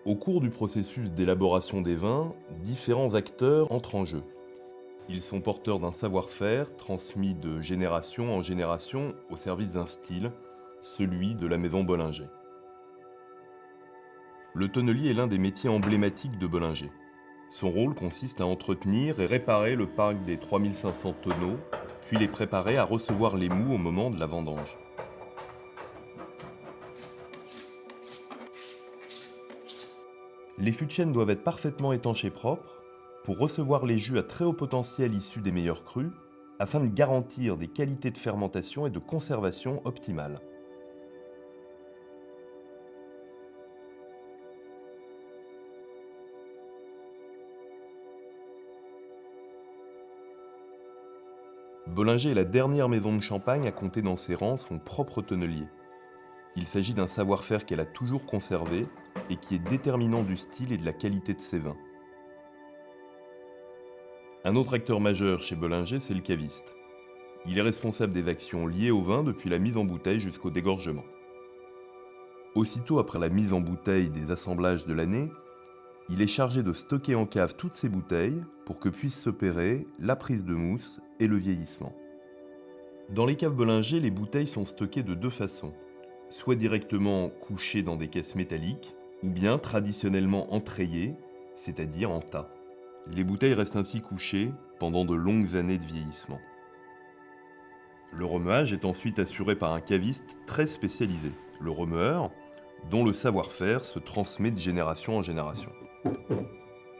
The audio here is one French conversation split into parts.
Au cours du processus d'élaboration des vins, différents acteurs entrent en jeu. Ils sont porteurs d'un savoir-faire transmis de génération en génération au service d'un style, celui de la maison Bollinger. Le tonnelier est l'un des métiers emblématiques de Bollinger. Son rôle consiste à entretenir et réparer le parc des 3500 tonneaux, puis les préparer à recevoir les mous au moment de la vendange. Les fûts de chêne doivent être parfaitement étanches et propres pour recevoir les jus à très haut potentiel issus des meilleurs crus, afin de garantir des qualités de fermentation et de conservation optimales. Bollinger est la dernière maison de Champagne à compter dans ses rangs son propre tonnelier. Il s'agit d'un savoir-faire qu'elle a toujours conservé et qui est déterminant du style et de la qualité de ses vins. Un autre acteur majeur chez Bollinger, c'est le caviste. Il est responsable des actions liées au vin depuis la mise en bouteille jusqu'au dégorgement. Aussitôt après la mise en bouteille des assemblages de l'année, il est chargé de stocker en cave toutes ces bouteilles pour que puissent s'opérer la prise de mousse et le vieillissement. Dans les caves Bollinger, les bouteilles sont stockées de deux façons, soit directement couchées dans des caisses métalliques, ou bien traditionnellement entrayées, c'est-à-dire en tas. Les bouteilles restent ainsi couchées pendant de longues années de vieillissement. Le remuage est ensuite assuré par un caviste très spécialisé, le remueur, dont le savoir-faire se transmet de génération en génération.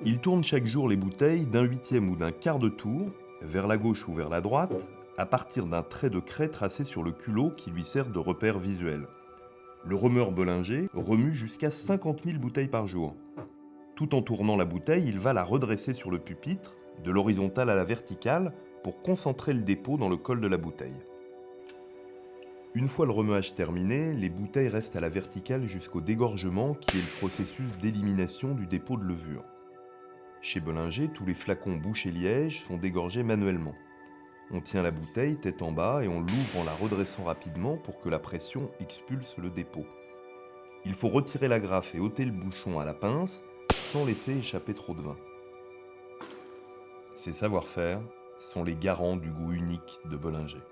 Il tourne chaque jour les bouteilles d'un huitième ou d'un quart de tour, vers la gauche ou vers la droite, à partir d'un trait de craie tracé sur le culot qui lui sert de repère visuel. Le remueur Bollinger remue jusqu'à 50 000 bouteilles par jour. Tout en tournant la bouteille, il va la redresser sur le pupitre, de l'horizontale à la verticale, pour concentrer le dépôt dans le col de la bouteille. Une fois le remuage terminé, les bouteilles restent à la verticale jusqu'au dégorgement qui est le processus d'élimination du dépôt de levure. Chez Bollinger, tous les flacons bouche et liège sont dégorgés manuellement. On tient la bouteille tête en bas et on l'ouvre en la redressant rapidement pour que la pression expulse le dépôt. Il faut retirer la grappe et ôter le bouchon à la pince sans laisser échapper trop de vin. Ces savoir-faire sont les garants du goût unique de Bollinger.